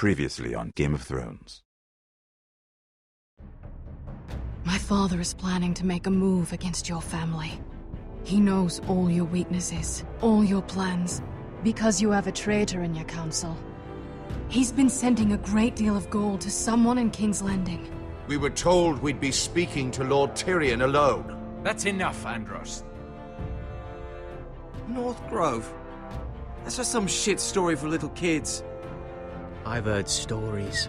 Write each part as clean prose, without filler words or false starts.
Previously on Game of Thrones. My father is planning to make a move against your family. He knows all your weaknesses, all your plans, because you have a traitor in your council. He's been sending a great deal of gold to someone in King's Landing. We were told we'd be speaking to Lord Tyrion alone. That's enough, Andros. North Grove? That's just some shit story for little kids. I've heard stories.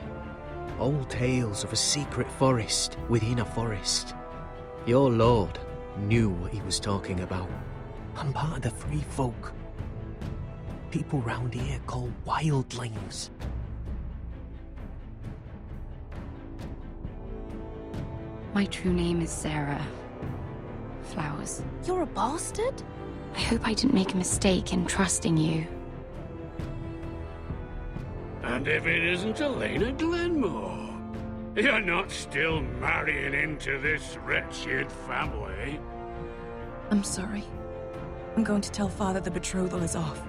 Old tales of a secret forest within a forest. Your lord knew what he was talking about. I'm part of the free folk. People round here call wildlings. My true name is Sarah Flowers. You're a bastard? I hope I didn't make a mistake in trusting you. And if it isn't Elena Glenmore, you're not still marrying into this wretched family. I'm sorry. I'm going to tell Father the betrothal is off.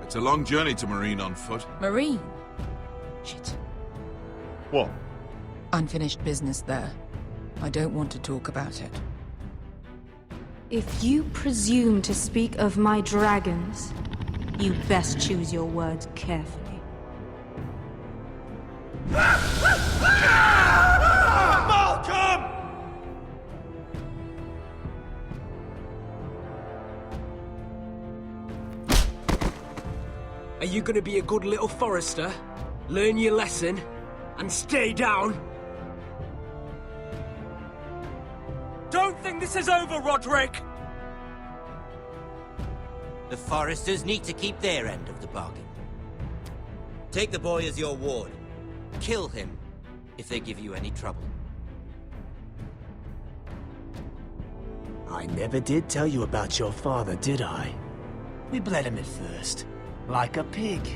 It's a long journey to Marine on foot. Marine? Shit. What? Unfinished business there. I don't want to talk about it. If you presume to speak of my dragons, you best choose your words carefully. Malcolm! Are you gonna be a good little forester? Learn your lesson? And stay down? Don't think this is over, Roderick! The Foresters need to keep their end of the bargain. Take the boy as your ward. Kill him if they give you any trouble. I never did tell you about your father, did I? We bled him at first, like a pig.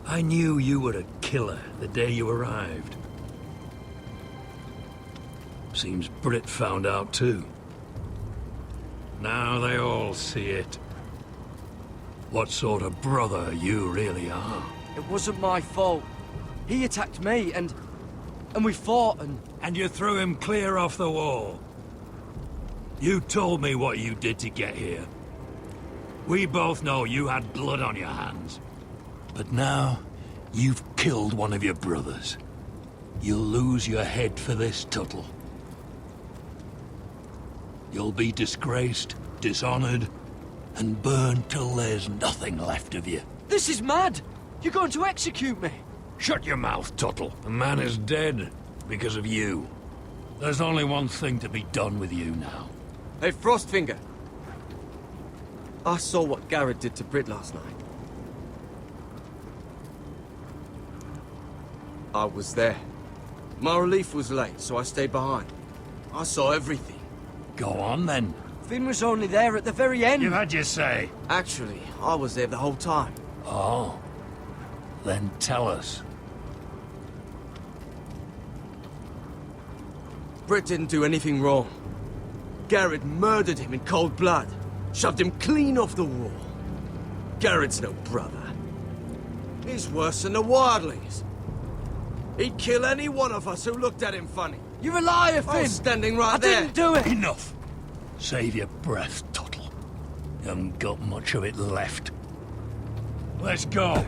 I knew you were a killer the day you arrived. Seems Britt found out too. Now they all see it. What sort of brother you really are. It wasn't my fault. He attacked me, and we fought, and... And you threw him clear off the wall. You told me what you did to get here. We both know you had blood on your hands. But now, you've killed one of your brothers. You'll lose your head for this, Tuttle. You'll be disgraced, dishonored, and burned till there's nothing left of you. This is mad! You're going to execute me! Shut your mouth, Tuttle. The man is dead because of you. There's only one thing to be done with you now. Hey, Frostfinger. I saw what Garrett did to Britt last night. I was there. My relief was late, so I stayed behind. I saw everything. Go on, then. Finn was only there at the very end. You had your say. Actually, I was there the whole time. Oh. Then tell us. Britt didn't do anything wrong. Garrett murdered him in cold blood. Shoved him clean off the wall. Garrett's no brother. He's worse than the wildlings. He'd kill any one of us who looked at him funny. You're a liar, Finn! I was standing right there. I didn't do it! Enough! Save your breath, Tuttle. Haven't got much of it left. Let's go.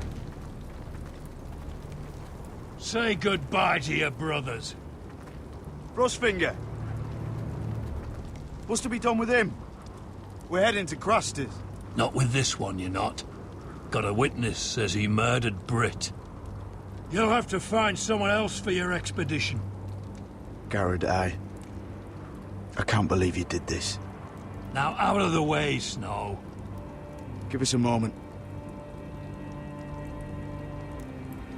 Say goodbye to your brothers. Frostfinger. What's to be done with him? We're heading to Craster's. Not with this one, you're not. Got a witness says he murdered Britt. You'll have to find someone else for your expedition. Garrett, I can't believe you did this. Now out of the way, Snow. Give us a moment.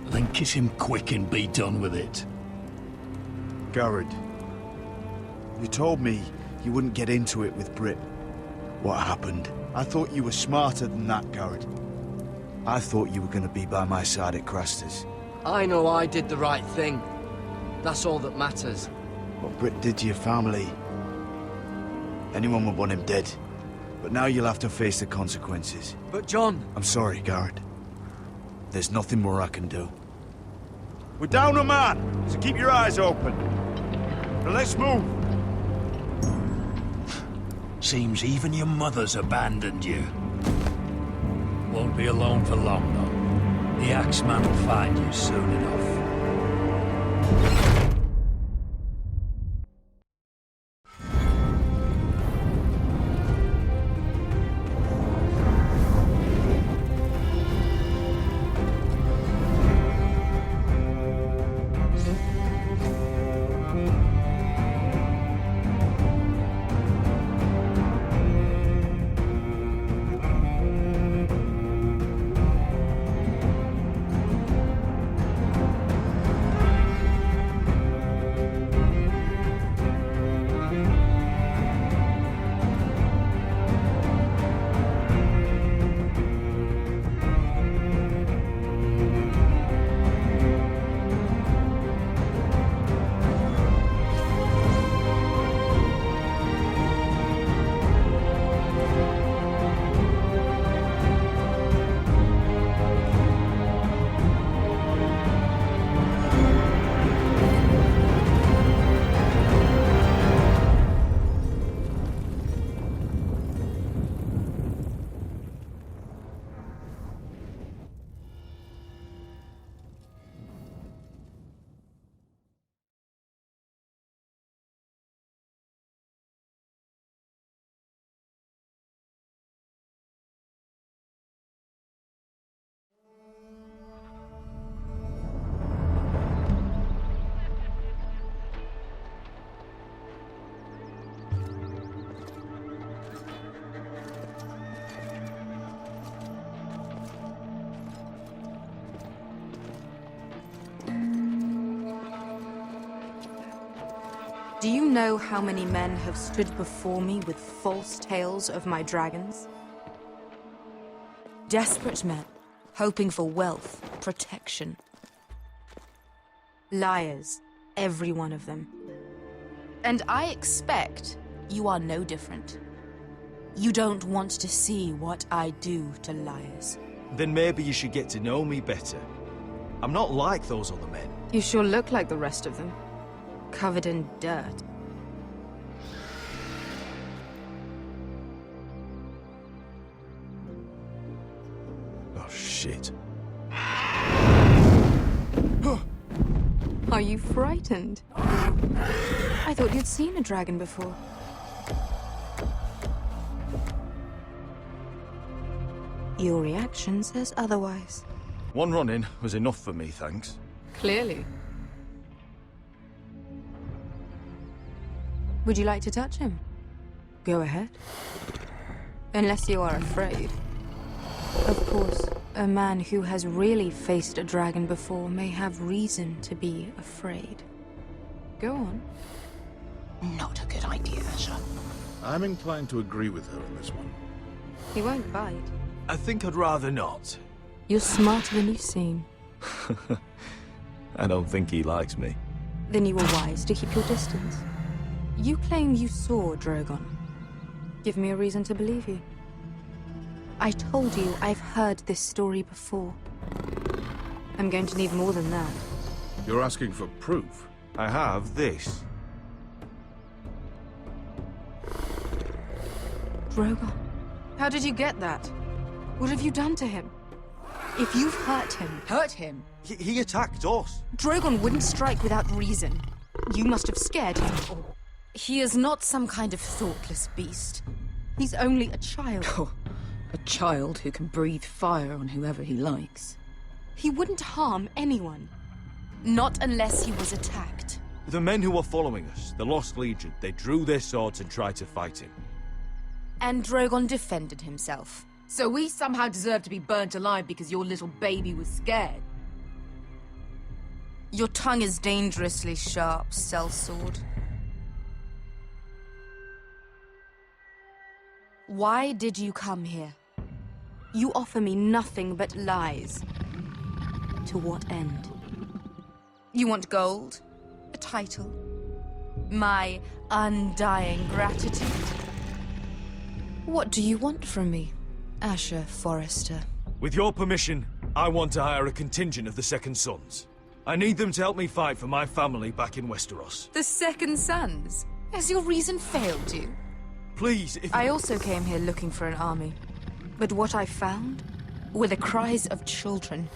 Then kiss him quick and be done with it. Garrett, you told me you wouldn't get into it with Britt. What happened? I thought you were smarter than that, Garrett. I thought you were going to be by my side at Craster's. I know I did the right thing. That's all that matters. What Britt did to your family, anyone would want him dead. But now you'll have to face the consequences. But John... I'm sorry, Garrett. There's nothing more I can do. We're down a man, so keep your eyes open. Now let's move. Seems even your mother's abandoned you. Won't be alone for long, though. The Axeman will find you soon enough. Do you know how many men have stood before me with false tales of my dragons? Desperate men, hoping for wealth, protection. Liars, every one of them. And I expect you are no different. You don't want to see what I do to liars. Then maybe you should get to know me better. I'm not like those other men. You sure look like the rest of them. Covered in dirt. Oh, shit. Are you frightened? I thought you'd seen a dragon before. Your reaction says otherwise. One run-in was enough for me, thanks. Clearly. Would you like to touch him? Go ahead. Unless you are afraid. Of course, a man who has really faced a dragon before may have reason to be afraid. Go on. Not a good idea, sir. I'm inclined to agree with her on this one. He won't bite. I think I'd rather not. You're smarter than you seem. I don't think he likes me. Then you were wise to keep your distance. You claim you saw Drogon. Give me a reason to believe you. I told you I've heard this story before. I'm going to need more than that. You're asking for proof? I have this. Drogon. How did you get that? What have you done to him? If you've hurt him... Hurt him? He attacked us. Drogon wouldn't strike without reason. You must have scared him. He is not some kind of thoughtless beast. He's only a child. Oh, a child who can breathe fire on whoever he likes. He wouldn't harm anyone. Not unless he was attacked. The men who were following us, the Lost Legion, they drew their swords and tried to fight him. And Drogon defended himself. So we somehow deserve to be burnt alive because your little baby was scared? Your tongue is dangerously sharp, sellsword. Why did you come here? You offer me nothing but lies. To what end? You want gold? A title? My undying gratitude? What do you want from me, Asher Forrester? With your permission, I want to hire a contingent of the Second Sons. I need them to help me fight for my family back in Westeros. The Second Sons? Has your reason failed you? Please, if I also came here looking for an army. But what I found were the cries of children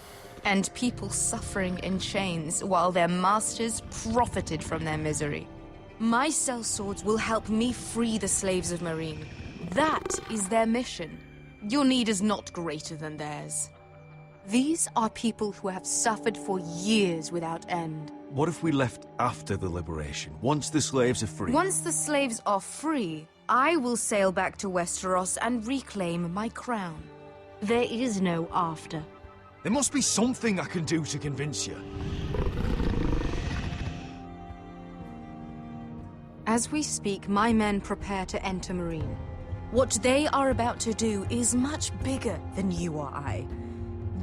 and people suffering in chains while their masters profited from their misery. My sellswords will help me free the slaves of Meereen. That is their mission. Your need is not greater than theirs. These are people who have suffered for years without end. What if we left after the liberation, once the slaves are free? Once the slaves are free, I will sail back to Westeros and reclaim my crown. There is no after. There must be something I can do to convince you. As we speak, my men prepare to enter Meereen. What they are about to do is much bigger than you or I.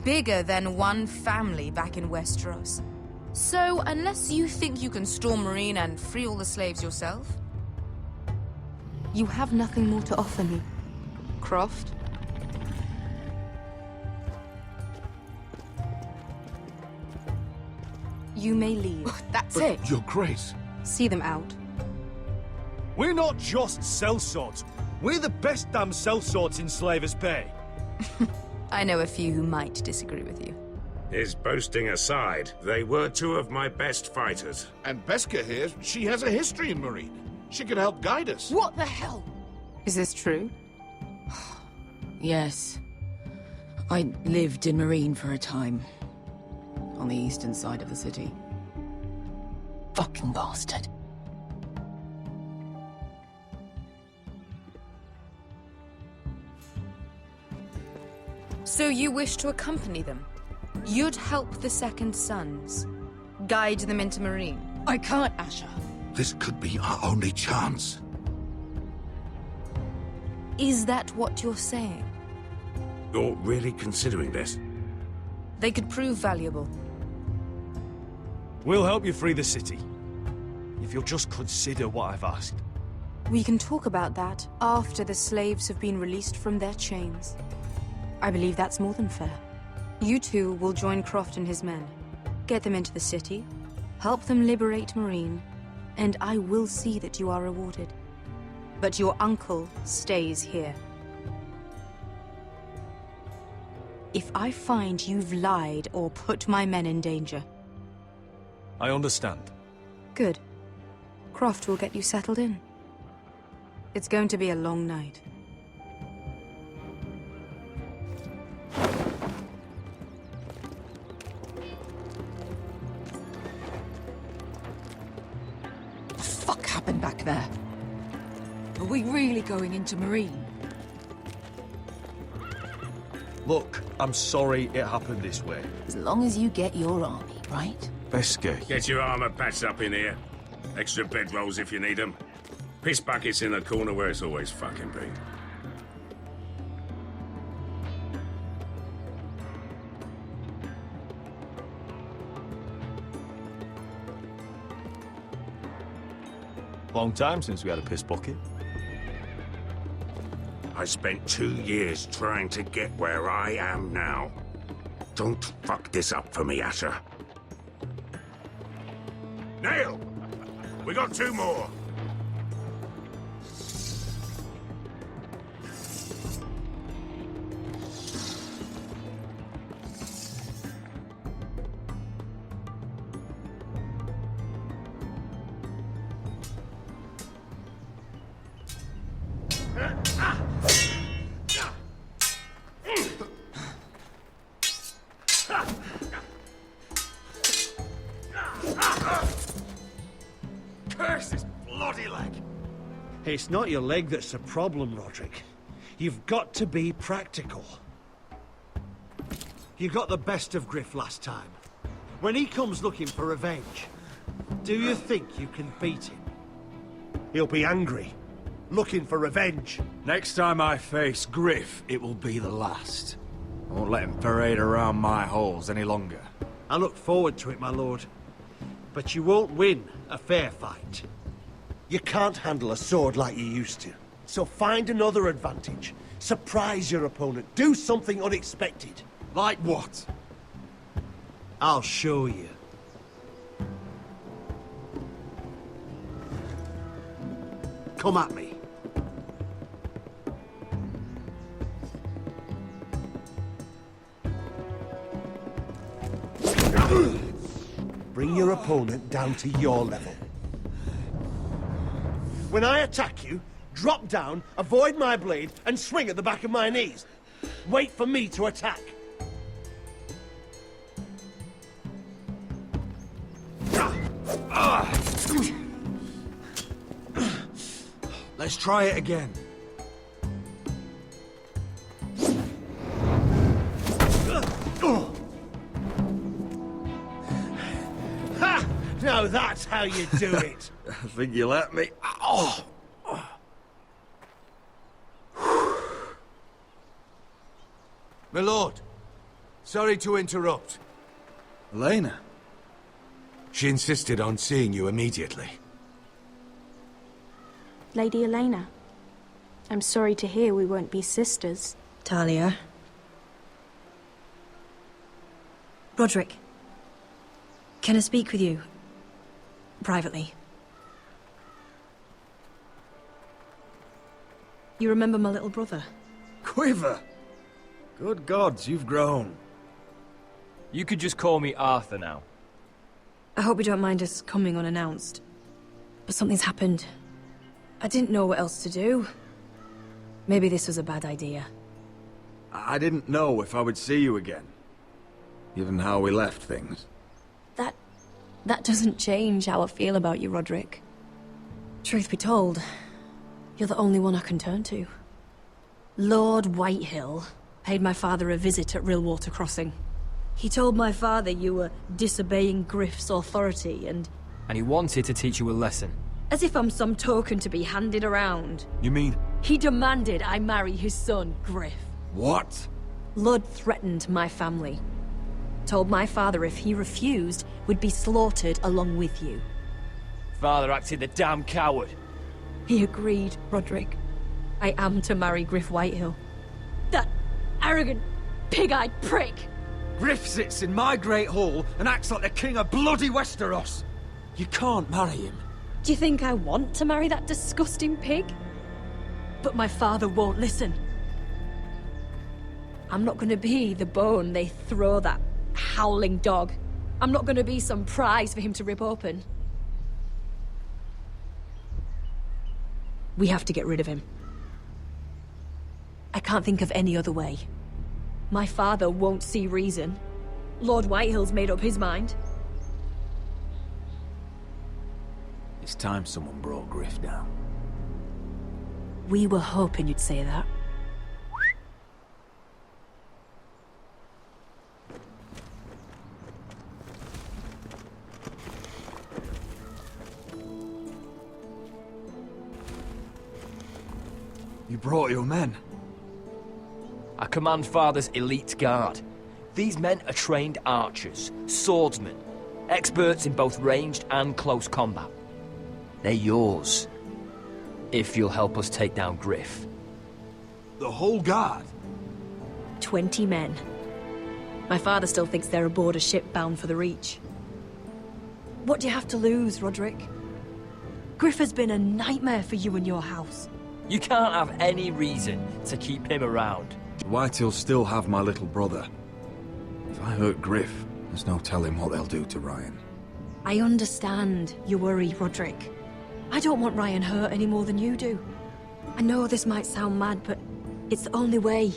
Bigger than one family back in Westeros. So, unless you think you can storm Meereen and free all the slaves yourself... You have nothing more to offer me, Croft. You may leave. That's it. Your Grace. See them out. We're not just sellswords. We're the best damn sellswords in Slavers Bay. I know a few who might disagree with you. His boasting aside, they were two of my best fighters. And Beskha here, she has a history in Meereen. She could help guide us. What the hell? Is this true? Yes. I lived in Meereen for a time. On the eastern side of the city. Fucking bastard. So you wish to accompany them? You'd help the Second Sons? Guide them into Meereen? I can't, Asher. This could be our only chance. Is that what you're saying? You're really considering this? They could prove valuable. We'll help you free the city. If you'll just consider what I've asked. We can talk about that after the slaves have been released from their chains. I believe that's more than fair. You two will join Croft and his men. Get them into the city, help them liberate Meereen, and I will see that you are rewarded. But your uncle stays here. If I find you've lied or put my men in danger... I understand. Good. Croft will get you settled in. It's going to be a long night. What the fuck happened back there? Are we really going into Meereen? Look, I'm sorry it happened this way. As long as you get your army, right? Beskha. Get your armor patched up in here. Extra bedrolls if you need them. Piss buckets in the corner where it's always fucking been. Long time since we had a piss bucket. I spent 2 years trying to get where I am now. Don't fuck this up for me, Asher. Nail! We got 2 more! It's not your leg that's the problem, Roderick. You've got to be practical. You got the best of Griff last time. When he comes looking for revenge, do you think you can beat him? He'll be angry, looking for revenge. Next time I face Griff, it will be the last. I won't let him parade around my halls any longer. I look forward to it, my lord. But you won't win a fair fight. You can't handle a sword like you used to. So find another advantage. Surprise your opponent. Do something unexpected. Like what? I'll show you. Come at me. Bring your opponent down to your level. When I attack you, drop down, avoid my blade, and swing at the back of my knees. Wait for me to attack. Let's try it again. Ha! Now that's how you do it. I think you let me. Oh! My lord, sorry to interrupt. Elena? She insisted on seeing you immediately. Lady Elena, I'm sorry to hear we won't be sisters. Talia. Roderick. Can I speak with you? Privately. You remember my little brother? Quiver! Good gods, you've grown. You could just call me Arthur now. I hope you don't mind us coming unannounced. But something's happened. I didn't know what else to do. Maybe this was a bad idea. I didn't know if I would see you again. Given how we left things. That doesn't change how I feel about you, Roderick. Truth be told, you're the only one I can turn to. Lord Whitehill paid my father a visit at Rillwater Crossing. He told my father you were disobeying Griff's authority and he wanted to teach you a lesson. as if I'm some token to be handed around. You mean? He demanded I marry his son, Griff. What? Lord threatened my family. Told my father if he refused, we'd be slaughtered along with you. Father acted the damn coward. He agreed, Roderick. I am to marry Griff Whitehill. That arrogant, pig-eyed prick! Griff sits in my great hall and acts like the king of bloody Westeros. You can't marry him. Do you think I want to marry that disgusting pig? But my father won't listen. I'm not gonna be the bone they throw that howling dog. I'm not gonna be some prize for him to rip open. We have to get rid of him. I can't think of any other way. My father won't see reason. Lord Whitehill's made up his mind. It's time someone brought Griff down. We were hoping you'd say that. You brought your men. I command Father's elite guard. These men are trained archers, swordsmen, experts in both ranged and close combat. They're yours, if you'll help us take down Griff. The whole guard? 20 men. My father still thinks they're aboard a ship bound for the Reach. What do you have to lose, Roderick? Griff has been a nightmare for you and your house. You can't have any reason to keep him around. Whitehill'll still have my little brother. If I hurt Griff, there's no telling what they'll do to Ryan. I understand your worry, Roderick. I don't want Ryan hurt any more than you do. I know this might sound mad, but it's the only way.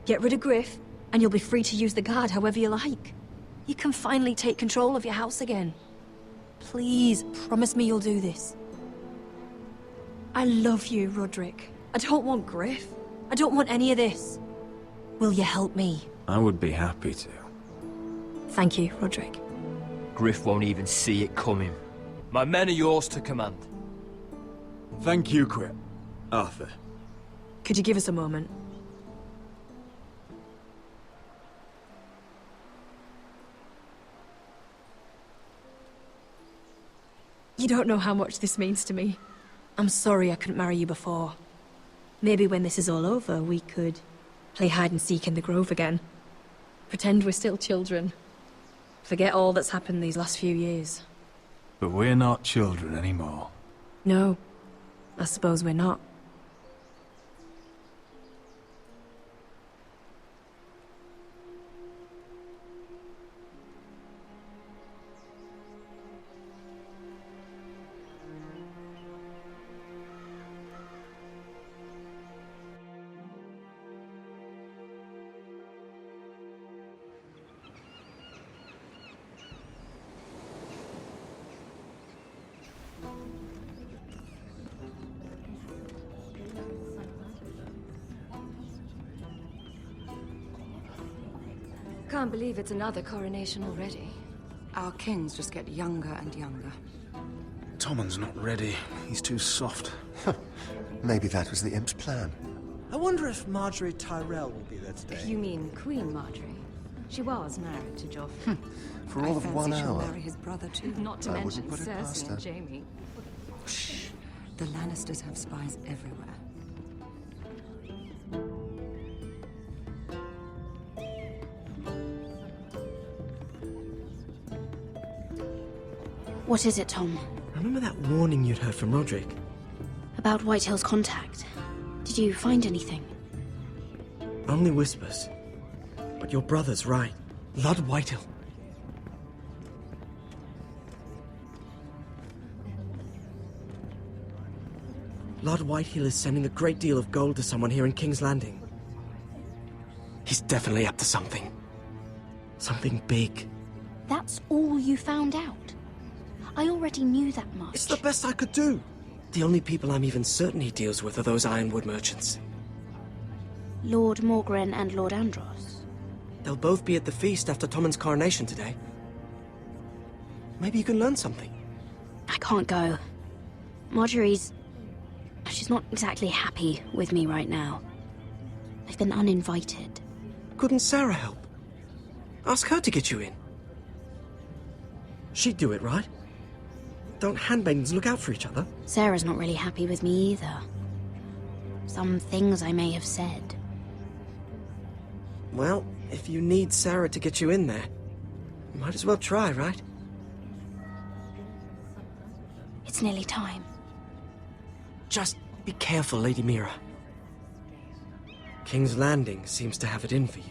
Get rid of Griff, and you'll be free to use the guard however you like. You can finally take control of your house again. Please, promise me you'll do this. I love you, Roderick. I don't want Griff. I don't want any of this. Will you help me? I would be happy to. Thank you, Roderick. Griff won't even see it coming. My men are yours to command. Thank you, Quit. Arthur. Could you give us a moment? You don't know how much this means to me. I'm sorry I couldn't marry you before. Maybe when this is all over, we could play hide and seek in the Grove again. Pretend we're still children. Forget all that's happened these last few years. But we're not children anymore. No, I suppose we're not. Can't believe it's another coronation already. Our kings just get younger and younger. Tommen's not ready. He's too soft. Maybe that was the imp's plan. I wonder if Marjorie Tyrell will be there today. You mean Queen Marjorie? She was married to Joffrey. For all of 1 She'll hour. marry his brother too. Not to I mention wouldn't put it past Cersei and her. Jaime. Shh. The Lannisters have spies everywhere. What is it, Tom? Remember that warning you'd heard from Roderick? About Whitehill's contact. Did you find anything? Only whispers. But your brother's right. Lord Whitehill. Lord Whitehill is sending a great deal of gold to someone here in King's Landing. He's definitely up to something. Something big. That's all you found out? I already knew that much. It's the best I could do. The only people I'm even certain he deals with are those Ironwood merchants. Lord Morgren and Lord Andros. They'll both be at the feast after Tommen's coronation today. Maybe you can learn something. I can't go. She's not exactly happy with me right now. I've been uninvited. Couldn't Sarah help? Ask her to get you in. She'd do it, right? Don't handmaidens look out for each other? Sarah's not really happy with me either. Some things I may have said. Well, if you need Sarah to get you in there, you might as well try, right? It's nearly time. Just be careful, Lady Mira. King's Landing seems to have it in for you.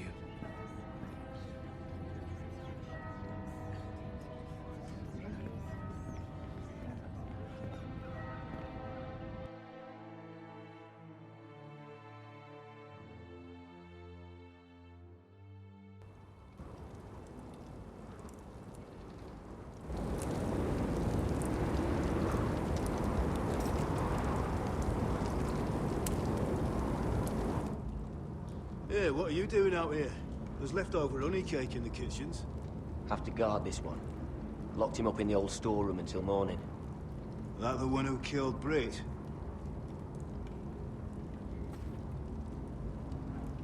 Hey, what are you doing out here? There's leftover honey cake in the kitchens. Have to guard this one. Locked him up in the old storeroom until morning. That the one who killed Brit?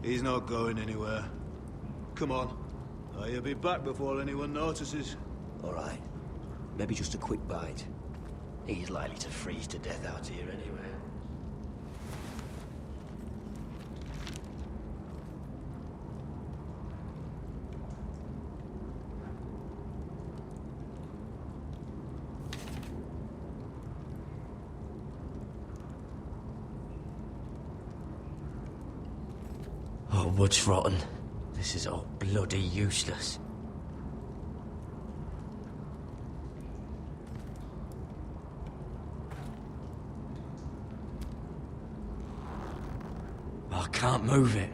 He's not going anywhere. Come on. He'll be back before anyone notices. All right. Maybe just a quick bite. He's likely to freeze to death out here anyway. Oh, wood's rotten. This is all bloody useless. I can't move it.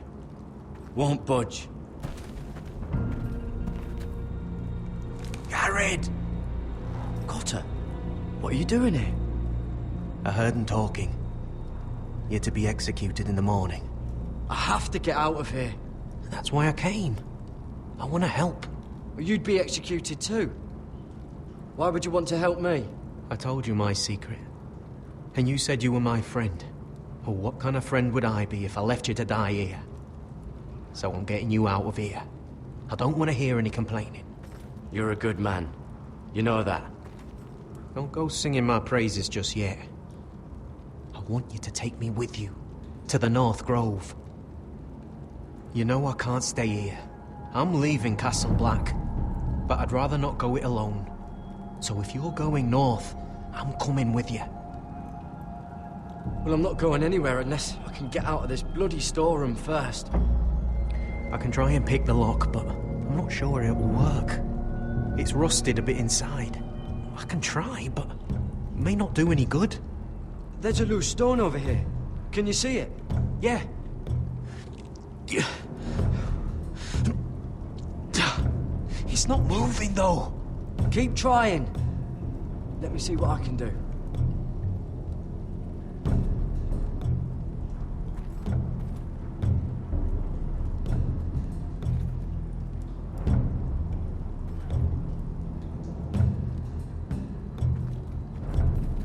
Won't budge. Garrett! Cotter, what are you doing here? I heard them talking. You're to be executed in the morning. I have to get out of here. That's why I came. I want to help. Well, you'd be executed too. Why would you want to help me? I told you my secret. And you said you were my friend. Well, what kind of friend would I be if I left you to die here? So I'm getting you out of here. I don't want to hear any complaining. You're a good man. You know that. Don't go singing my praises just yet. I want you to take me with you. To the North Grove. You know I can't stay here. I'm leaving Castle Black. But I'd rather not go it alone. So if you're going north, I'm coming with you. Well, I'm not going anywhere unless I can get out of this bloody storeroom first. I can try and pick the lock, but I'm not sure it will work. It's rusted a bit inside. I can try, but it may not do any good. There's a loose stone over here. Can you see it? Yeah. It's not moving, though. Keep trying. Let me see what I can do.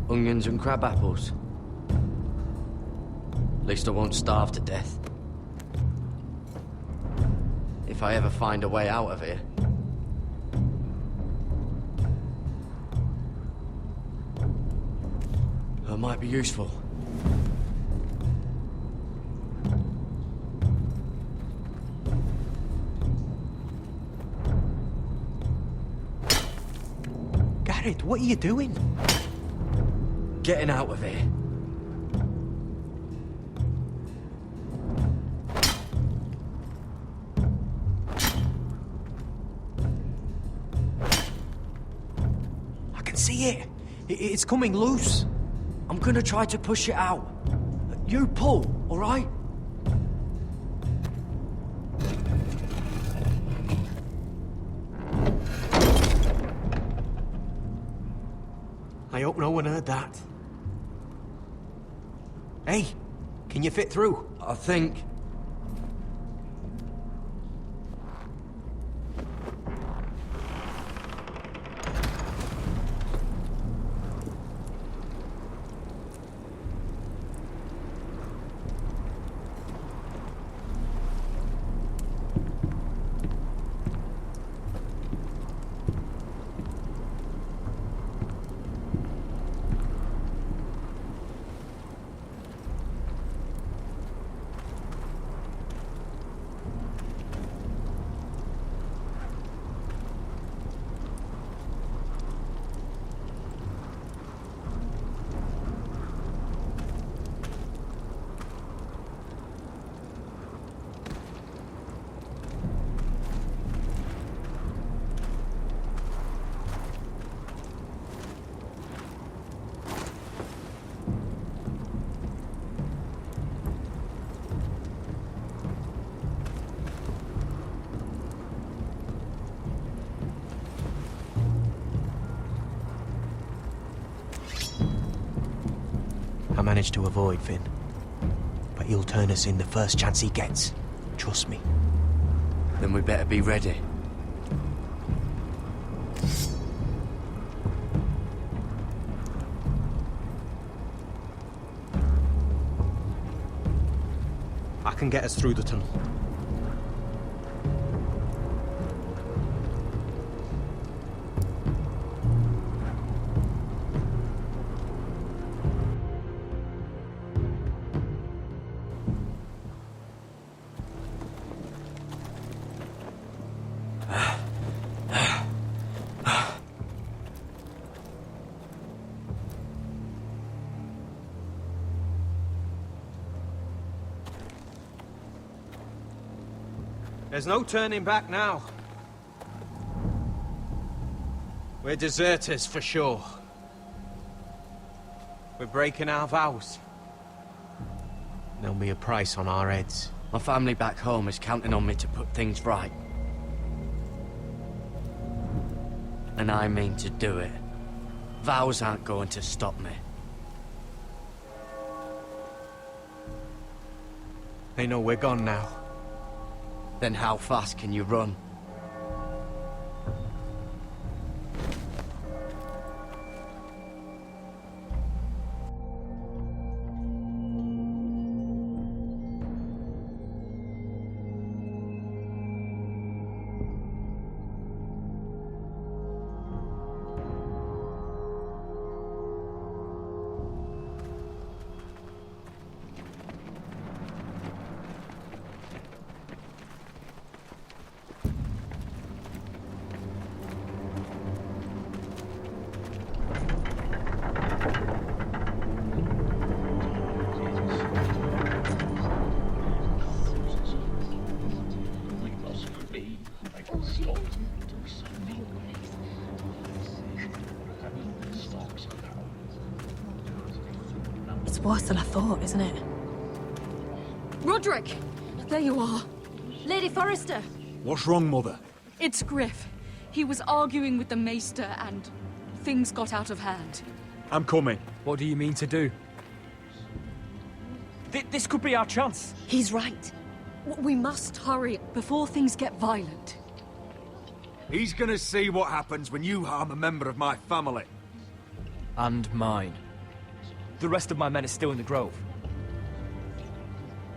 Onions and crab apples. At least I won't starve to death. If I ever find a way out of here. That might be useful. Garrett, what are you doing? Getting out of here. I can see it. It's coming loose. I'm gonna try to push it out. You pull, all right? I hope no one heard that. Hey, can you fit through? I think. I managed to avoid Finn. But he'll turn us in the first chance he gets. Trust me. Then we better be ready. I can get us through the tunnel. There's no turning back now. We're deserters for sure. We're breaking our vows. There'll be a price on our heads. My family back home is counting on me to put things right. And I mean to do it. Vows aren't going to stop me. They know we're gone now. Then how fast can you run? It's worse than I thought, isn't it? Roderick! There you are. Lady Forrester! What's wrong, Mother? It's Griff. He was arguing with the Maester and things got out of hand. I'm coming. What do you mean to do? This could be our chance. He's right. We must hurry before things get violent. He's gonna see what happens when you harm a member of my family. And mine. The rest of my men are still in the grove.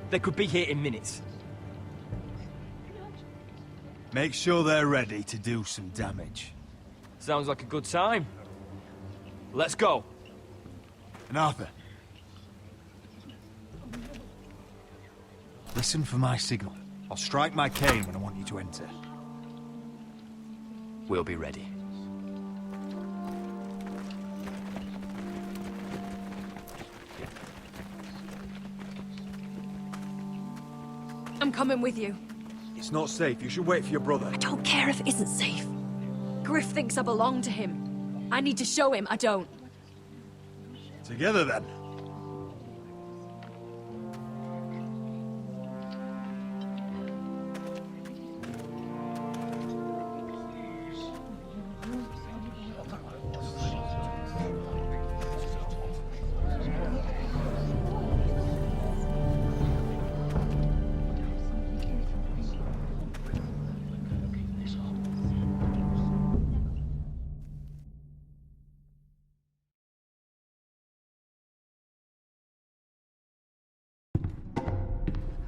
They could be here in minutes. Make sure they're ready to do some damage. Sounds like a good time. Let's go. And Arthur. Listen for my signal. I'll strike my cane when I want you to enter. We'll be ready. I'm coming with you. It's not safe. You should wait for your brother. I don't care if it isn't safe. Griff thinks I belong to him. I need to show him I don't. Together then.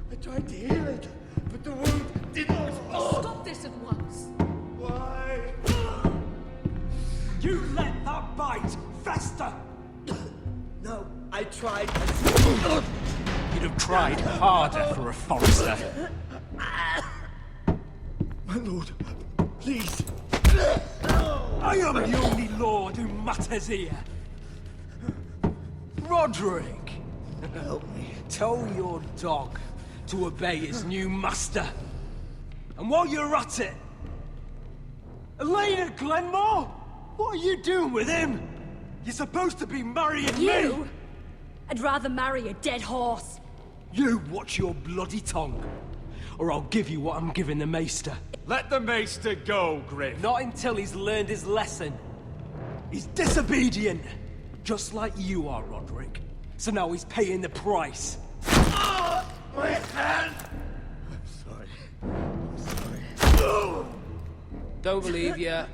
I tried to heal it, but the wound did not respond. Stop this at once. Why? You let that bite fester! No, I tried. You'd have tried harder for a Forrester. My lord, please. I am the only lord who matters here. Roderick! Help me. Tell your dog to obey his new master. And while you're at it, Elena Glenmore? What are you doing with him? You're supposed to be marrying me! I'd rather marry a dead horse. You watch your bloody tongue, or I'll give you what I'm giving the Maester. Let the Maester go, Griff. Not until he's learned his lesson. He's disobedient, just like you are, Roderick. So now he's paying the price. My hand! I'm sorry. Don't believe you.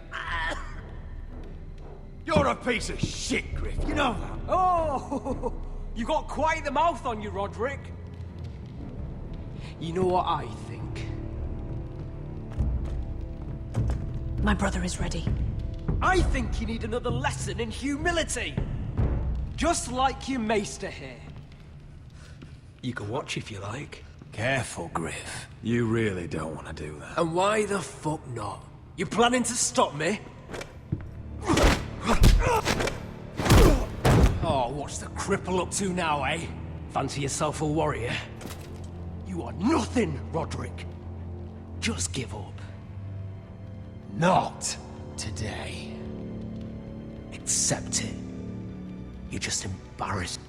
You're a piece of shit, Griff. You know that. Oh, you got quite the mouth on you, Roderick. You know what I think? My brother is ready. I think you need another lesson in humility. Just like your Maester here. You can watch if you like. Careful, Griff. You really don't want to do that. And why the fuck not? You planning to stop me? Oh, what's the cripple up to now, eh? Fancy yourself a warrior? You are nothing, Roderick. Just give up. Not today. Accept it. You're just embarrassed.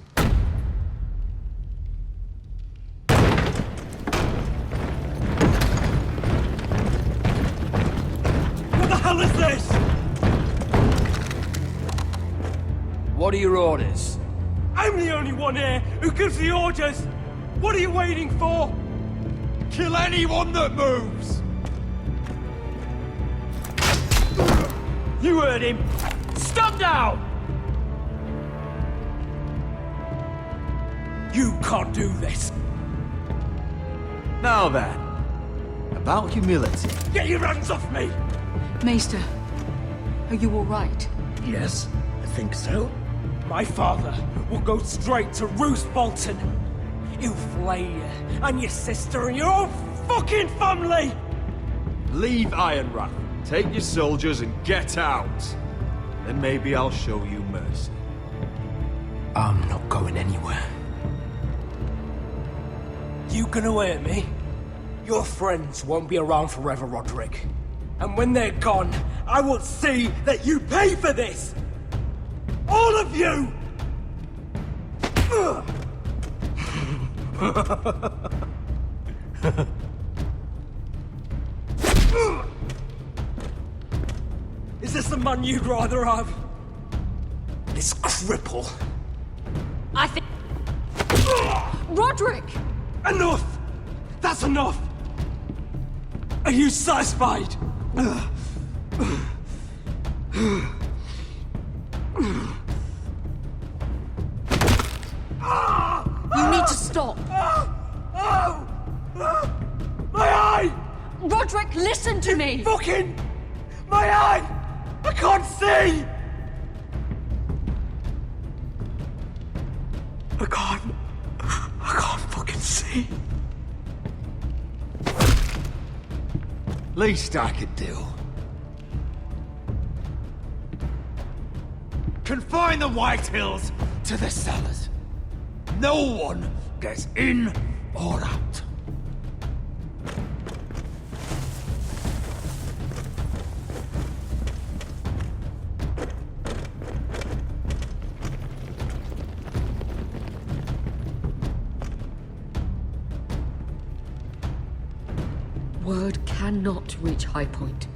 What the hell is this? What are your orders? I'm the only one here who gives the orders. What are you waiting for? Kill anyone that moves! You heard him! Stop now! You can't do this! Now then, about humility. Get your hands off me! Maester, are you all right? Yes, I think so. My father will go straight to Roose Bolton. He'll flay you, and your sister, and your whole fucking family! Leave Ironrath, take your soldiers and get out. Then maybe I'll show you mercy. I'm not going anywhere. You gonna hurt me? Your friends won't be around forever, Roderick. And when they're gone, I will see that you pay for this! All of you! Is this the man you'd rather have? This cripple? I think... Roderick! Enough! That's enough! Are you satisfied? You need to stop! My eye! Roderick, listen to me! Fucking... My eye! I can't see! I can't fucking see. Least I could do. Confine the White Hills to the cellars. No one gets in or out. Word cannot reach High Point.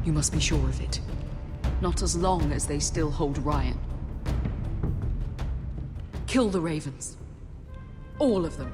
You must be sure of it. Not as long as they still hold Ryan. Kill the Ravens. All of them.